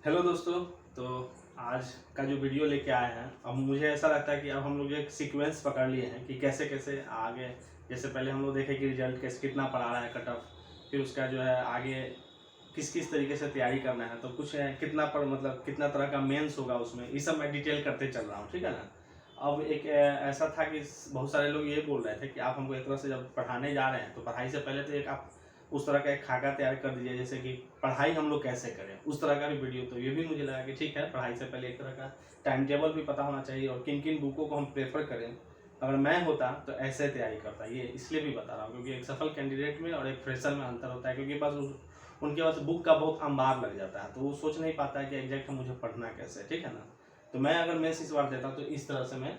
Hello दोस्तों। तो आज का जो वीडियो लेके आए हैं, अब मुझे ऐसा लगता है कि अब हम लोग एक सीक्वेंस पकड़ लिए हैं कि कैसे कैसे आगे। जैसे पहले हम लोग देखे कि रिजल्ट कैसे कितना पड़ा रहा है कट ऑफ, फिर उसका जो है आगे किस किस तरीके से तैयारी करना है, तो कुछ है कितना पर मतलब कितना तरह का मेंस होगा उसमें, ये सब मैं डिटेल करते चल रहा हूँ, ठीक है ना। अब एक ऐसा था कि बहुत सारे लोग ये बोल रहे थे कि आप हमको एक तरह से जब पढ़ाने जा रहे हैं तो पढ़ाई से पहले तो एक आप उस तरह का एक खाका तैयार कर दीजिए, जैसे कि पढ़ाई हम लोग कैसे करें, उस तरह का भी वीडियो। तो ये भी मुझे लगा कि ठीक है, पढ़ाई से पहले एक तरह का टाइम टेबल भी पता होना चाहिए और किन किन बुकों को हम प्रेफर करें। अगर मैं होता तो ऐसे तैयारी करता, ये इसलिए भी बता रहा हूँ क्योंकि एक सफल कैंडिडेट में और एक फ्रेशर में अंतर होता है, क्योंकि बस उनके पास बुक का बहुत अंबार लग जाता है, तो वो सोच नहीं पाता है कि एग्जैक्ट मुझे पढ़ना कैसे, ठीक है ना। तो मैं अगर मेंस इस बार देता तो इस तरह से मैं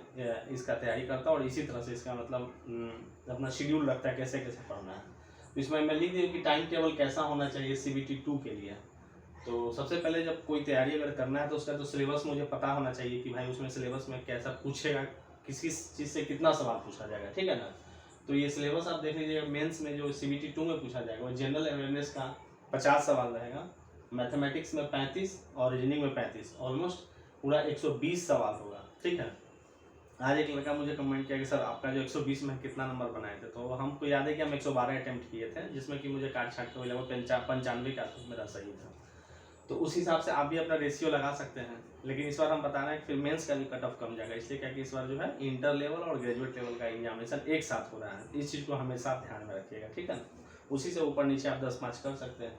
इसका तैयारी करता और इसी तरह से इसका मतलब अपना शेड्यूल रखता है कैसे कैसे पढ़ना है। तो इसमें मैं लिख दिया कि टाइम टेबल कैसा होना चाहिए CBT 2 के लिए। तो सबसे पहले जब कोई तैयारी अगर करना है तो उसका तो सिलेबस मुझे पता होना चाहिए कि भाई उसमें सिलेबस में कैसा पूछेगा, किस किस चीज़ से कितना सवाल पूछा जाएगा, ठीक है ना। तो ये सिलेबस आप देख लीजिएगा, मेंस में जो CBT 2 में पूछा जाएगा वो जनरल अवेयरनेस का 50 सवाल रहेगा, मैथमेटिक्स में 35 और रीजनिंग में 35, ऑलमोस्ट पूरा 120 सवाल होगा, ठीक है। आज एक लड़का मुझे कमेंट किया कि सर आपका जो 120 में कितना नंबर बनाए थे, तो हमको याद है कि हम 112 अटेम्प्ट किए थे, जिसमें कि मुझे काट छाट के लगभग 95 के आसपास मेरा सही था। तो उस हिसाब से आप भी अपना रेशियो लगा सकते हैं। लेकिन इस बार हम बता रहे हैं कि फिर मेंस का भी कट ऑफ कम जाएगा, इसलिए क्या कि इस बार जो है इंटर लेवल और ग्रेजुएट लेवल का एग्जामिनेशन एक साथ हो रहा है। इस चीज़ को हमेशा ध्यान में रखिएगा, ठीक है ना। उसी से ऊपर नीचे आप 10-5 कर सकते हैं।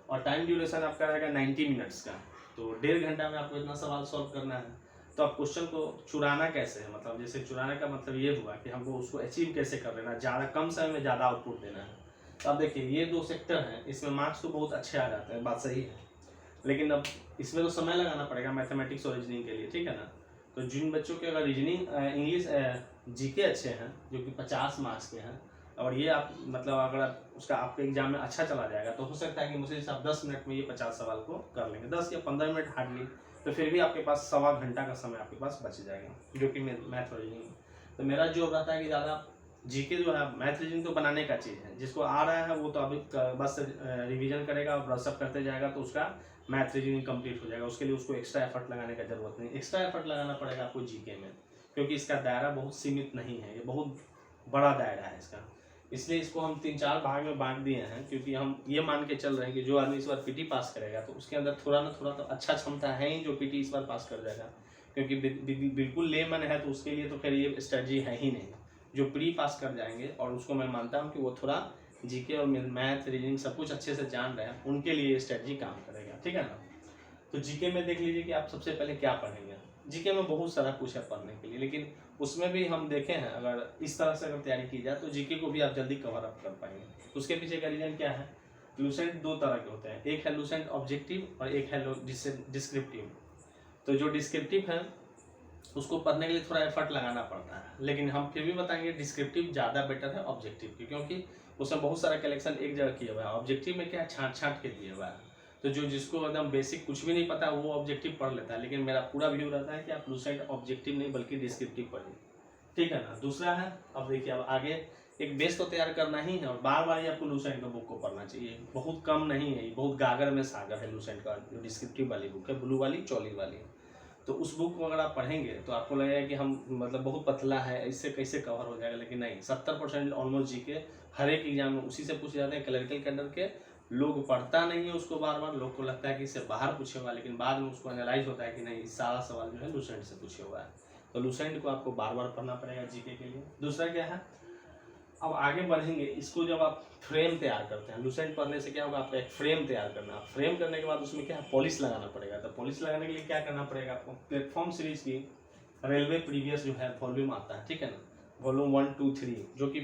और टाइम ड्यूरेशन आपका रहेगा 90 मिनट्स का, तो 1.5 घंटा में आपको इतना सवाल सॉल्व करना है। तो आप क्वेश्चन को चुराना कैसे है, मतलब जैसे चुराने का मतलब ये हुआ कि हमको उसको अचीव कैसे कर लेना, ज़्यादा कम समय में ज़्यादा आउटपुट देना है। तो अब देखिए ये 2 सेक्टर हैं, इसमें मार्क्स तो बहुत अच्छे आ जाते हैं, बात सही है। लेकिन अब इसमें तो समय लगाना पड़ेगा मैथमेटिक्स और रीजनिंग के लिए, ठीक है ना। तो जिन बच्चों के अगर रीजनिंग इंग्लिश GK अच्छे हैं जो कि 50 मार्क्स के हैं, और ये आप मतलब अगर आप उसका आपके एग्जाम में अच्छा चला जाएगा तो हो सकता है कि मुझे आप 10 मिनट में ये 50 सवाल को कर लेंगे, 10 या 15 मिनट हार्डली। तो फिर भी आपके पास 1.25 घंटा का समय आपके पास बच जाएगा, जो कि मैथ और रीजनिंग। तो मेरा जो रहता है कि ज़्यादा GK जो है, मैथ रीजनिंग तो बनाने का चीज़ है, जिसको आ रहा है वो तो अभी बस रिवीजन करेगा और ब्रशअप करते जाएगा तो उसका मैथ रीजनिंग कंप्लीट हो जाएगा। उसके लिए उसको एक्स्ट्रा एफर्ट लगाने का जरूरत नहीं, एक्स्ट्रा एफर्ट लगाना पड़ेगा आपको GK में, क्योंकि इसका दायरा बहुत सीमित नहीं है, ये बहुत बड़ा दायरा है इसका। इसलिए इसको हम 3-4 भाग में बांट दिए हैं, क्योंकि हम ये मान के चल रहे हैं कि जो आदमी इस बार PT पास करेगा तो उसके अंदर थोड़ा ना थोड़ा तो अच्छा क्षमता है ही जो PT इस बार पास कर जाएगा। क्योंकि बिल्कुल लेमन है तो उसके लिए तो खैर ये स्ट्रेटजी है ही नहीं। जो प्री पास कर जाएंगे और उसको मैं मानता हूँ कि वो थोड़ा GK और मैथ रीजनिंग सब कुछ अच्छे से जान रहे हैं, उनके लिए ये स्ट्रेटजी काम करेगा, ठीक है ना। तो GK में देख लीजिए कि आप सबसे पहले क्या पढ़ेंगे। GK में बहुत सारा कुछ है पढ़ने के लिए, लेकिन उसमें भी हम देखे हैं अगर इस तरह से अगर तैयारी की जाए तो GK को भी आप जल्दी कवर अप कर पाएंगे। उसके पीछे का रीजन क्या है, लूसेंट 2 तरह के होते हैं, एक है लूसेंट ऑब्जेक्टिव और एक है डिस्क्रिप्टिव। तो जो डिस्क्रिप्टिव है उसको पढ़ने के लिए थोड़ा एफर्ट लगाना पड़ता है, लेकिन हम फिर भी बताएंगे डिस्क्रिप्टिव ज़्यादा बेटर है ऑब्जेक्टिव की, क्योंकि उसमें बहुत सारा कलेक्शन एक जगह किया हुआ है। ऑब्जेक्टिव में क्या छाँट छाँट के दिया हुआ है, तो जो जिसको एकदम बेसिक कुछ भी नहीं पता वो ऑब्जेक्टिव पढ़ लेता है। लेकिन मेरा पूरा व्यू रहता है कि आप लूसेंट ऑब्जेक्टिव नहीं बल्कि डिस्क्रिप्टिव पढ़िए, ठीक है ना। दूसरा है, अब देखिए अब आगे एक बेस तो तैयार करना ही है और बार बार ही आपको लूसेंट का बुक को पढ़ना चाहिए, बहुत कम नहीं है, बहुत गागर में सागर है लूसेंट का जो डिस्क्रिप्टिव वाली बुक है, ब्लू वाली चौली वाली। तो उस बुक को अगर आप पढ़ेंगे तो आपको लगेगा कि हम मतलब बहुत पतला है, इससे कैसे कवर हो जाएगा, लेकिन नहीं, 70% ऑलमोस्ट GK हर एक एग्जाम में उसी से पूछे जाते हैं। क्लरिकल कैडर के लोग पढ़ता नहीं है उसको बार बार, लोग को लगता है कि इससे बाहर पूछे हुआ, लेकिन बाद में उसको एनालाइज होता है कि नहीं, सारा सवाल जो है लूसेंट से पूछे हुआ है। तो लूसेंट को आपको बार बार पढ़ना पड़ेगा GK के लिए। दूसरा क्या है, अब आगे बढ़ेंगे, इसको जब आप फ्रेम तैयार करते हैं, लूसेंट पढ़ने से क्या होगा, आपको एक फ्रेम तैयार करना है। फ्रेम करने के बाद उसमें क्या है, पॉलिश लगाना पड़ेगा। तो पॉलिश लगाने के लिए क्या करना पड़ेगा आपको, प्लेटफॉर्म सीरीज की रेलवे प्रीवियस जो है वॉल्यूम आता है, ठीक है ना, वॉल्यूम 1, 2, 3, जो कि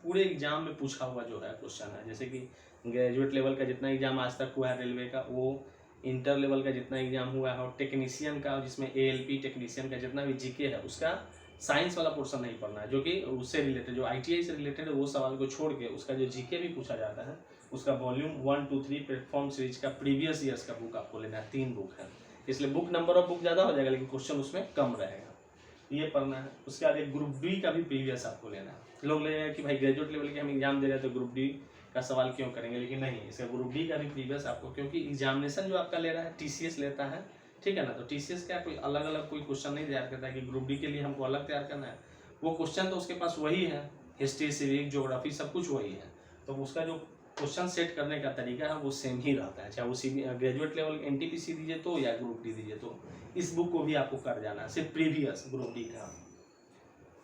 पूरे एग्जाम में पूछा हुआ जो है क्वेश्चन है। जैसे कि ग्रेजुएट लेवल का जितना एग्जाम आज तक हुआ है रेलवे का, वो इंटर लेवल का जितना एग्जाम हुआ है, और टेक्नीशियन का जिसमें ALP टेक्नीशियन का जितना भी GK है उसका साइंस वाला पोर्शन नहीं पढ़ना है, जो कि उससे रिलेटेड जो ITI से रिलेटेड है वो सवाल को छोड़ के उसका जो GK भी पूछा जाता है उसका वॉल्यूम 1, 2, 3 प्लेटफॉर्म सीरीज का प्रीवियस ईयर्स का बुक आपको लेना है। 3 बुक है, इसलिए बुक नंबर ऑफ बुक ज़्यादा हो जाएगा लेकिन क्वेश्चन उसमें कम रहेगा, ये पढ़ना है। उसके बाद एक ग्रुप D का भी प्रीवियस आपको लेना है। लोग लगेगा कि भाई ग्रेजुएट लेवल के हम एग्जाम दे रहे हैं तो ग्रुप D का सवाल क्यों करेंगे, लेकिन नहीं, इसका ग्रुप डी का भी प्रीवियस आपको, क्योंकि एग्जामिनेशन जो आपका ले रहा है TCS लेता है, ठीक है ना। तो TCS क्या कोई अलग अलग कोई क्वेश्चन नहीं तैयार करता है कि ग्रुप डी के लिए हमको अलग तैयार करना है। वो क्वेश्चन तो उसके पास वही है, हिस्ट्री, सिविक, ज्योग्राफी सब कुछ वही है। तो उसका जो क्वेश्चन सेट करने का तरीका है वो सेम ही रहता है, चाहे वो ग्रेजुएट लेवल NTPC दीजिए तो या ग्रुप डी दीजिए तो। इस बुक को भी आपको कर जाना है, सिर्फ प्रीवियस ग्रुप डी का।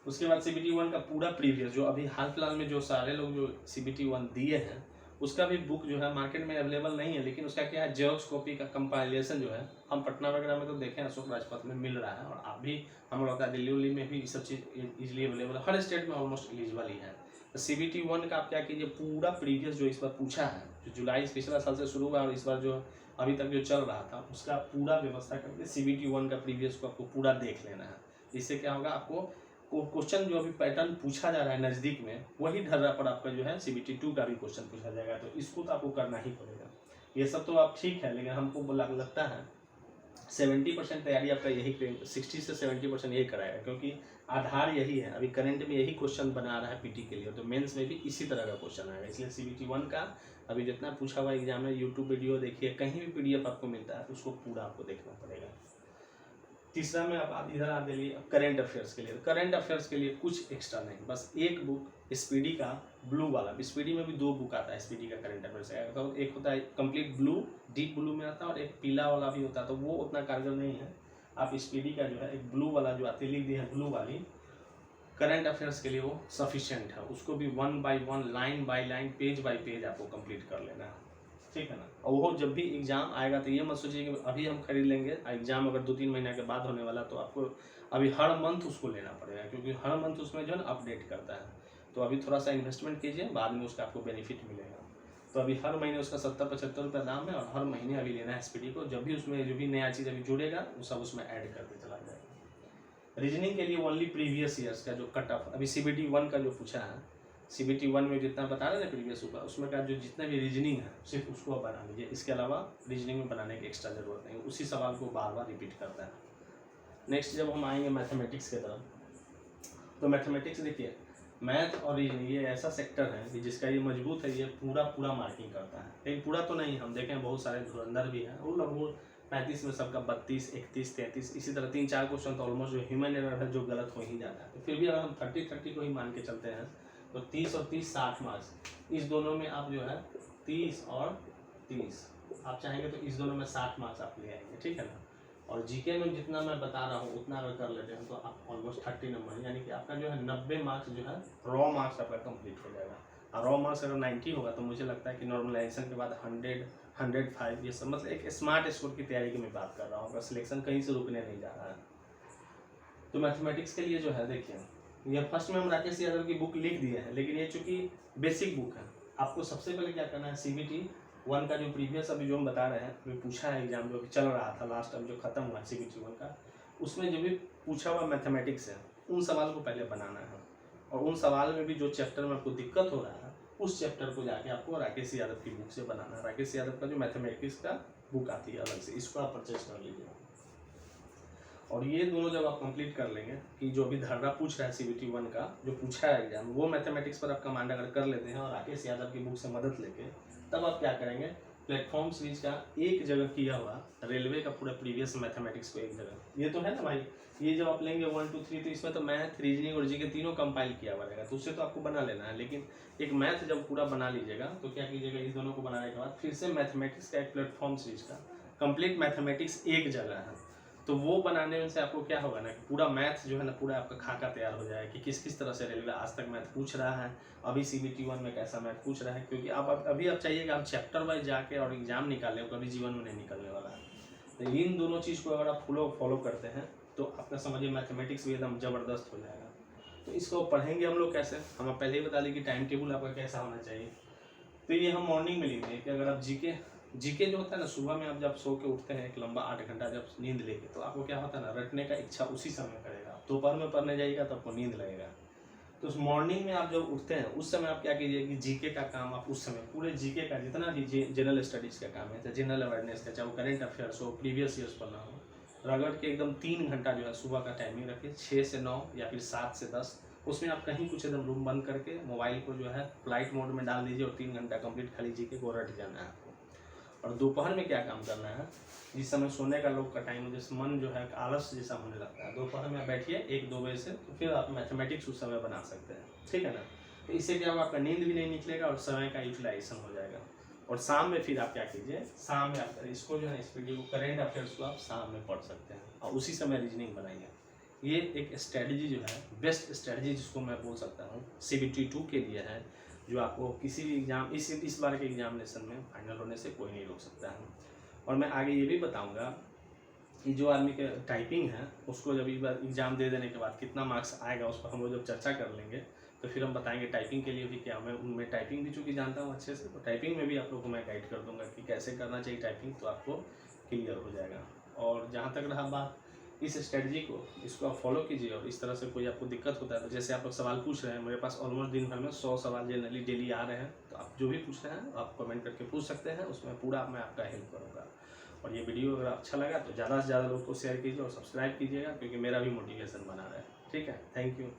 उसके बाद CBT 1 का पूरा प्रीवियस जो अभी हाल फिलहाल में जो सारे लोग जो CBT 1 दिए हैं उसका भी बुक जो है मार्केट में अवेलेबल नहीं है, लेकिन उसका क्या है, जेरोक्स कॉपी का कंपाइलेशन जो है हम पटना वगैरह में तो देखें अशोक राजपथ में मिल रहा है, और आप भी हम लोग दिल्ली उल्ली में भी सब चीज़ इजीली अवेलेबल है, हर स्टेट में ऑलमोस्ट एलिजिबल ही है। तो CBT 1 का आप क्या कीजिए, पूरा प्रीवियस जो इस बार पूछा है, जो जुलाई पिछला साल से शुरू हुआ और इस बार जो अभी तक जो चल रहा था उसका पूरा व्यवस्था करके CBT 1 का प्रीवियस को आपको पूरा देख लेना है। इससे क्या होगा, आपको क्वेश्चन जो अभी पैटर्न पूछा जा रहा है नज़दीक में वही ढर्रा पर आपका जो है CBT 2 का भी क्वेश्चन पूछा जाएगा, तो इसको तो आपको करना ही पड़ेगा। ये सब तो आप ठीक है, लेकिन हमको लगता है 70% तैयारी आपका यही 60 से 70% यही कराएगा, क्योंकि आधार यही है। अभी करंट में यही क्वेश्चन बना रहा है PT के लिए, तो मेंस में भी इसी तरह का क्वेश्चन आएगा। इसलिए CBT 1 का अभी जितना पूछा हुआ एग्जाम है, यूट्यूब वीडियो देखिए, कहीं भी PDF आपको मिलता है उसको पूरा आपको देखना पड़ेगा। तीसरा में आप इधर आ जाइए करंट अफेयर्स के लिए। तो करंट अफेयर्स के लिए कुछ एक्स्ट्रा नहीं, बस एक बुक SPD का ब्लू वाला, SPD में भी 2 बुक आता है SPD का करंट अफेयर्स का, तो एक होता है कंप्लीट ब्लू, डीप ब्लू में आता है, और एक पीला वाला भी होता है, तो वो उतना कारगर नहीं है। आप SPD का जो है एक ब्लू वाला जो आती लिख दी है ब्लू वाली करंट अफेयर्स के लिए, वो सफिशिएंट है। उसको भी 1 by 1 line by line page bye page आपको कंप्लीट कर लेना है, ठीक है ना। और वो जब भी एग्जाम आएगा तो ये मत सोचिए कि अभी हम खरीद लेंगे, एग्जाम अगर 2-3 महीने के बाद होने वाला, तो आपको अभी हर मंथ उसको लेना पड़ेगा, क्योंकि हर मंथ उसमें जो है ना अपडेट करता है। तो अभी थोड़ा सा इन्वेस्टमेंट कीजिए, बाद में उसका आपको बेनिफिट मिलेगा। तो अभी हर महीने उसका 70-75 रुपये दाम है, और हर महीने अभी लेना है SPD को। जब भी उसमें जो भी नया चीज़ अभी जुड़ेगा वो सब उसमें ऐड करते चला जाएगा। रीजनिंग के लिए ओनली प्रीवियस ईयर्स का जो कट ऑफ अभी CBT 1 का जो पूछा है, CBT 1 में जितना बता रहे थे प्रीवियस ऊपर, उसमें का जो जितना भी रीजनिंग है सिर्फ उसको आप बना लीजिए। इसके अलावा रीजनिंग में बनाने की एक्स्ट्रा ज़रूरत नहीं, उसी सवाल को बार बार रिपीट करता है। नेक्स्ट जब हम आएंगे मैथमेटिक्स की तरफ, तो मैथमेटिक्स देखिए, मैथ और रीजनिंग ये ऐसा सेक्टर है कि जिसका ये मजबूत है, ये पूरा मार्किंग करता है। लेकिन पूरा तो नहीं, हम देखें बहुत सारे धुरंधर भी हैं, वो लगभग 35 में सबका 32, 31, 33 इसी तरह 3-4 क्वेश्चन तो ऑलमोस्ट जो ह्यूमन एरर है जो गलत हो ही जाता है। तो फिर भी अगर हम 30 को ही मान के चलते हैं तो 30 और 30 60 मार्क्स, इस दोनों में आप जो है 30 और 30 आप चाहेंगे तो इस दोनों में 60 मार्क्स आप ले आएंगे, ठीक है ना। और जीके में जितना मैं बता रहा हूँ उतना अगर कर लेते हैं तो आप ऑलमोस्ट 30 नंबर, यानी कि आपका जो है 90 मार्क्स जो है रॉ मार्क्स आपका कंप्लीट हो जाएगा। और रॉ मार्क्स अगर 90 होगा तो मुझे लगता है कि नॉर्मलाइजेशन के बाद 100, 105 ये सब, मतलब एक स्मार्ट स्कोर की तैयारी की मैं बात कर रहा हूँ, अगर सिलेक्शन कहीं से रुकने नहीं जा रहा है। तो मैथमेटिक्स के लिए जो है देखिए, ये फर्स्ट में हम राकेश यादव की बुक लिख दिए हैं, लेकिन ये चूंकि बेसिक बुक है, आपको सबसे पहले क्या करना है, CBT 1 का जो प्रीवियस अभी जो हम बता रहे हैं, जो पूछा है एग्जाम जो चल रहा था लास्ट, अब जो खत्म हुआ CBT 1 का, उसमें जो भी पूछा हुआ मैथमेटिक्स है उन सवाल को पहले बनाना है, और उन सवाल में भी जो चैप्टर में आपको दिक्कत हो रहा है उस चैप्टर को जाके आपको राकेश यादव की बुक से बनाना है। राकेश यादव का जो मैथमेटिक्स का बुक आती है अलग से, इसको आप परचेज कर लीजिए। और ये दोनों जब आप कंप्लीट कर लेंगे कि जो भी धर्रा पूछ रहा है CBT 1 का जो पूछा है एग्जाम, वो मैथमेटिक्स पर आप कमांड अगर कर लेते हैं और राकेश यादव की बुक से मदद लेके, तब आप क्या करेंगे, प्लेटफॉर्म सीरीज का एक जगह किया हुआ रेलवे का पूरा प्रीवियस मैथमेटिक्स को एक जगह, ये तो है ना भाई, ये जब आप लेंगे 1, 2, 3 तो इसमें तो मैथ, रीजनिंग और जीके तीनों कंपाइल किया हुआ रहेगा, तो उससे तो आपको बना लेना है। लेकिन एक मैथ जब पूरा बना लीजिएगा तो क्या कीजिएगा, इस दोनों को बनाने के बाद फिर से मैथमेटिक्स का एक प्लेटफॉर्म सीरीज का कंप्लीट मैथमेटिक्स एक जगह है, तो वो बनाने में से आपको क्या होगा ना कि पूरा मैथ जो है ना पूरा आपका खाका तैयार हो जाएगा कि किस किस तरह से रेलवे आज तक मैथ पूछ रहा है, अभी CBT 1 में कैसा मैथ पूछ रहा है, क्योंकि आप अभी आप चाहिएगा हम चैप्टर वाइज जाके और एग्जाम निकालें, कभी जीवन में नहीं निकलने वाला है। तो इन दोनों चीज़ को अगर आप फॉलो करते हैं तो आपका समझिए मैथमेटिक्स भी एकदम ज़बरदस्त हो जाएगा। तो इसको पढ़ेंगे हम लोग कैसे, हम पहले ही बता दें कि टाइम टेबल आपका कैसा होना चाहिए। तो ये हम मॉर्निंग में लेंगे कि अगर आप जीके जो होता है ना, सुबह में आप जब सो के उठते हैं एक लंबा 8 घंटा जब नींद लेके, तो आपको क्या होता है ना, रटने का इच्छा उसी समय करेगा। दोपहर में पढ़ने जाइएगा तो आपको नींद लगेगा। तो उस मॉर्निंग में आप जब उठते हैं उस समय आप क्या कीजिए कि जीके का काम आप उस समय पूरे जीके का जितना भी जनरल स्टडीज़ का काम है, चाहे जनरल अवेयरनेस का, चाहे वो करेंट अफेयर्स हो, प्रीवियस ईयर्स पढ़ना हो, रगड़ के एकदम 3 घंटा जो है सुबह का टाइमिंग रखिए, 6 से 9 या फिर 7 से 10, उसमें आप कहीं कुछ एकदम रूम बंद करके मोबाइल को जो है फ्लाइट मोड में डाल दीजिए और 3 घंटा कंप्लीट खाली जी के को रट जाना है आपको। और दोपहर में क्या काम करना है, जिस समय सोने का लोग का टाइम है, जिस मन जो है आलस जैसा होने लगता है, दोपहर में बैठिए 1-2 बजे से, तो फिर आप मैथमेटिक्स उस समय बना सकते हैं, ठीक है ना। तो इससे क्या होगा, आपका नींद भी नहीं निकलेगा और समय का यूटिलाइजेशन हो जाएगा। और शाम में फिर आप क्या कीजिए, शाम में आप इसको जो है इस वीडियो को करेंट अफेयर्स को आप शाम में पढ़ सकते हैं और उसी समय रीजनिंग बनाइए। ये एक स्ट्रेटजी जो है, बेस्ट स्ट्रेटजी जिसको मैं बोल सकता हूँ CBT 2 के लिए है, जो आपको किसी भी एग्जाम इस बार के एग्जामिनेशन में फाइनल होने से कोई नहीं रोक सकता है। और मैं आगे ये भी बताऊंगा कि जो आदमी के टाइपिंग है उसको जब एक बार एग्ज़ाम दे देने के बाद कितना मार्क्स आएगा, उस पर हम लोग जब चर्चा कर लेंगे तो फिर हम बताएंगे टाइपिंग के लिए भी क्या। मैं उनमें टाइपिंग भी चूँकि जानता हूँ अच्छे से, तो टाइपिंग में भी आप लोग को मैं गाइड कर दूंगा कि कैसे करना चाहिए टाइपिंग, तो आपको क्लियर हो जाएगा। और जहाँ तक रहा बात इस स्ट्रेटजी को, इसको आप फॉलो कीजिए। और इस तरह से कोई आपको दिक्कत होता है तो जैसे आप लोग सवाल पूछ रहे हैं, मेरे पास ऑलमोस्ट दिन भर में 100 सवाल जनरली डेली आ रहे हैं, तो आप जो भी पूछ रहे हैं आप कमेंट करके पूछ सकते हैं, उसमें पूरा मैं आपका हेल्प करूँगा। और ये वीडियो अगर अच्छा लगा तो ज़्यादा से ज़्यादा लोग को शेयर कीजिए और सब्सक्राइब कीजिएगा, क्योंकि मेरा भी मोटिवेशन बना रहा है। ठीक है, थैंक यू।